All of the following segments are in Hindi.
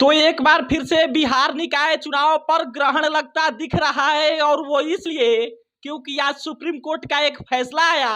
तो एक बार फिर से बिहार निकाय चुनाव पर ग्रहण लगता दिख रहा है और वो इसलिए क्योंकि आज सुप्रीम कोर्ट का एक फैसला आया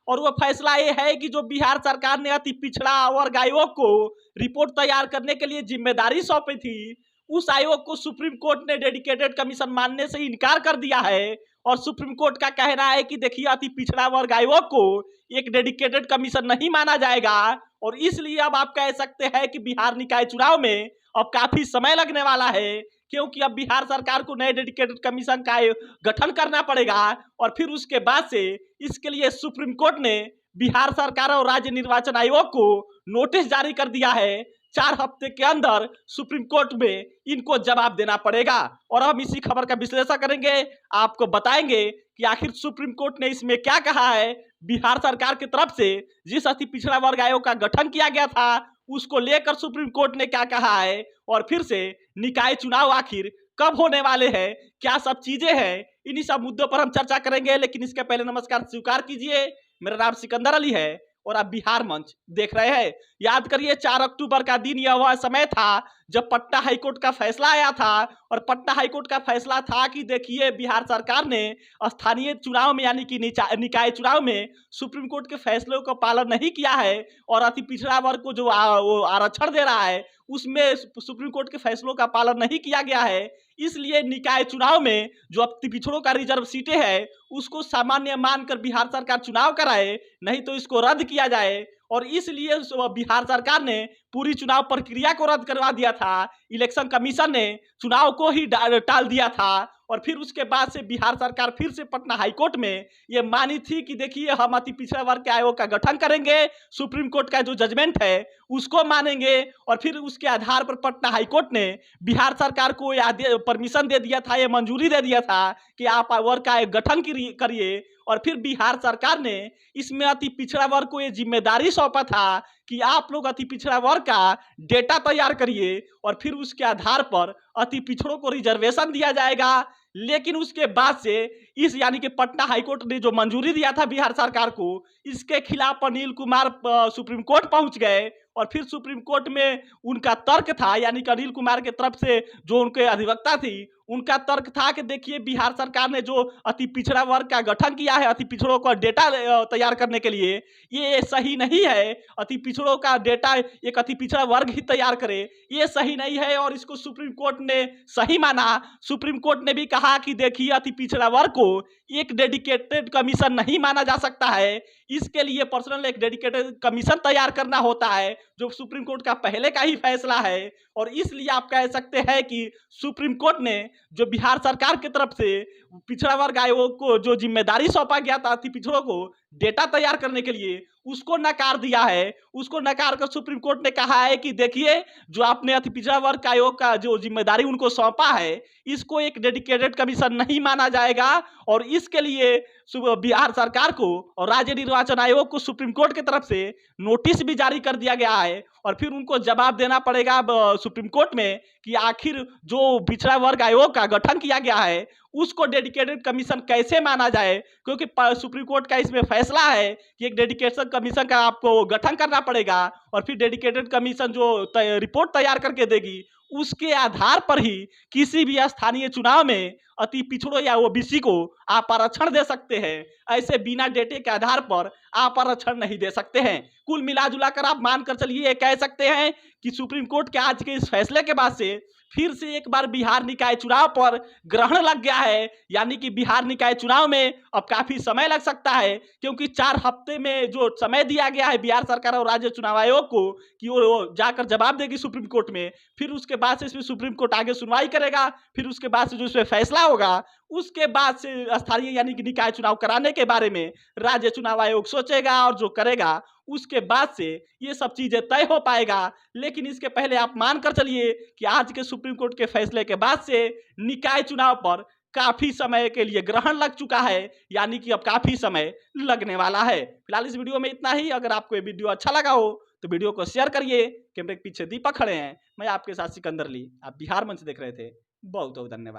और वो फैसला ये है कि जो बिहार सरकार ने अति पिछड़ा वर्ग आयोग को रिपोर्ट तैयार करने के लिए जिम्मेदारी सौंपी थी, उस आयोग को सुप्रीम कोर्ट ने डेडिकेटेड कमीशन मानने से इनकार कर दिया है। और सुप्रीम कोर्ट का कहना है कि देखिए अति पिछड़ा वर्ग आयोग को एक डेडिकेटेड कमीशन नहीं माना जाएगा और इसलिए अब आप कह सकते हैं कि बिहार निकाय चुनाव में अब काफी समय लगने वाला है, क्योंकि अब बिहार सरकार को नए डेडिकेटेड कमीशन का गठन करना पड़ेगा और फिर उसके बाद से इसके लिए सुप्रीम कोर्ट ने बिहार सरकार और राज्य निर्वाचन आयोग को नोटिस जारी कर दिया है। 4 हफ्ते के अंदर सुप्रीम कोर्ट में इनको जवाब देना पड़ेगा और हम इसी खबर का विश्लेषण करेंगे, आपको बताएंगे कि आखिर सुप्रीम कोर्ट ने इसमें क्या कहा है। बिहार सरकार की तरफ से जिस अति पिछड़ा वर्ग आयोग का गठन किया गया था उसको लेकर सुप्रीम कोर्ट ने क्या कहा है और फिर से निकाय चुनाव आखिर कब होने वाले हैं, क्या सब चीजें हैं, इन्हीं सब मुद्दों पर हम चर्चा करेंगे। लेकिन इसके पहले नमस्कार स्वीकार कीजिए, मेरा नाम सिकंदर अली है और आप बिहार मंच देख रहे हैं। याद करिए 4 अक्टूबर का दिन यह वह समय था जब पटना हाईकोर्ट का फैसला आया था और पटना हाईकोर्ट का फैसला था कि देखिए बिहार सरकार ने स्थानीय चुनाव में यानी कि निकाय चुनाव में सुप्रीम कोर्ट के फैसलों का पालन नहीं किया है और अति पिछड़ा वर्ग को जो वो आरक्षण दे रहा है उसमें सुप्रीम कोर्ट के फैसलों का पालन नहीं किया गया है। इसलिए निकाय चुनाव में जो अति पिछड़ों का रिजर्व सीटें हैं उसको सामान्य मानकर बिहार सरकार चुनाव कराए, नहीं तो इसको रद्द किया जाए। और इसलिए बिहार सरकार ने पूरी चुनाव प्रक्रिया को रद्द करवा दिया था, इलेक्शन कमीशन ने चुनाव को ही टाल दिया था और फिर उसके बाद से बिहार सरकार फिर से पटना हाईकोर्ट में ये मानी थी कि देखिए हम अति पिछड़ा वर्ग के आयोग का गठन करेंगे, सुप्रीम कोर्ट का जो जजमेंट है उसको मानेंगे और फिर उसके आधार पर पटना हाईकोर्ट ने बिहार सरकार को परमिशन दे दिया था, ये मंजूरी दे दिया था कि आप वर्ग का गठन करिए। और फिर बिहार सरकार ने इसमें अति पिछड़ा वर्ग को ये जिम्मेदारी सौंपा था कि आप लोग अति पिछड़ा वर्ग का डेटा तैयार करिए और फिर उसके आधार पर अति पिछड़ों को रिजर्वेशन दिया जाएगा। लेकिन उसके बाद से इस यानी कि पटना हाईकोर्ट ने जो मंजूरी दिया था बिहार सरकार को, इसके खिलाफ अनिल कुमार सुप्रीम कोर्ट पहुंच गए और फिर सुप्रीम कोर्ट में उनका तर्क था, यानी कि अनिल कुमार के तरफ से जो उनके अधिवक्ता थी उनका तर्क था कि देखिए बिहार सरकार ने जो अति पिछड़ा वर्ग का गठन किया है अति पिछड़ों का डेटा तैयार करने के लिए, ये सही नहीं है। अति पिछड़ों का डेटा एक अति पिछड़ा वर्ग ही तैयार करे, ये सही नहीं है और इसको सुप्रीम कोर्ट ने सही माना। सुप्रीम कोर्ट ने भी कहा कि देखिए अति पिछड़ा वर्ग को एक डेडिकेटेड कमीशन नहीं माना जा सकता है, इसके लिए पर्सनल एक डेडिकेटेड कमीशन तैयार करना होता है जो सुप्रीम कोर्ट का पहले का ही फैसला है। और इसलिए आप कह सकते हैं कि सुप्रीम कोर्ट ने जो बिहार सरकार की तरफ से पिछड़ा वर्ग आयोग को जो जिम्मेदारी सौंपा गया था अति पिछड़ों को डेटा तैयार करने के लिए, उसको नकार दिया है। उसको नकार कर सुप्रीम कोर्ट ने कहा है कि देखिए जो आपने अति पिछड़ा वर्ग आयोग का जो जिम्मेदारी उनको सौंपा है इसको एक डेडिकेटेड कमीशन नहीं माना जाएगा और इसके लिए बिहार सरकार को और राज्य निर्वाचन आयोग को सुप्रीम कोर्ट की तरफ से नोटिस भी जारी कर दिया गया है और फिर उनको जवाब देना पड़ेगा सुप्रीम कोर्ट में कि आखिर जो पिछड़ा वर्ग आयोग का गठन किया गया है उसको डेडिकेटेड कमीशन कैसे माना जाए, क्योंकि सुप्रीम कोर्ट का इसमें फैसला है कि एक डेडिकेटेड कमीशन का आपको गठन करना पड़ेगा और फिर डेडिकेटेड कमीशन जो रिपोर्ट तैयार करके देगी उसके आधार पर ही किसी भी स्थानीय चुनाव में अति पिछड़ों या ओबीसी को आप आरक्षण दे सकते हैं। ऐसे बिना डेटे के आधार पर आप आरक्षण नहीं दे सकते हैं। कुल मिलाजुला कर आप मानकर चलिए ये कह सकते हैं कि सुप्रीम कोर्ट के आज के इस फैसले के बाद से फिर से एक बार बिहार निकाय चुनाव पर ग्रहण लग गया है, यानी कि बिहार निकाय चुनाव में अब काफी समय लग सकता है क्योंकि 4 हफ्ते में जो समय दिया गया है बिहार सरकार और राज्य चुनाव आयोग को कि वो जाकर जवाब देगी सुप्रीम कोर्ट में, फिर उसके बाद से इसमें सुप्रीम कोर्ट आगे सुनवाई करेगा, फिर उसके बाद से जो इसमें फैसला होगा उसके बाद से स्थानीय यानी कि निकाय चुनाव कराने के बारे में राज्य चुनाव आयोग सोचेगा और जो करेगा उसके बाद से ये सब चीजें तय हो पाएगा। लेकिन इसके पहले आप मानकर चलिए कि आज के सुप्रीम कोर्ट के फैसले के बाद से निकाय चुनाव पर काफी समय के लिए ग्रहण लग चुका है, यानी कि अब काफी समय लगने वाला है। फिलहाल इस वीडियो में इतना ही। अगर आपको ये वीडियो अच्छा लगा हो तो वीडियो को शेयर करिए। कैमरे के पीछे दीपक खड़े हैं, मैं आपके साथ सिकंदर अली। आप बिहार मंच देख रहे थे। बहुत बहुत धन्यवाद।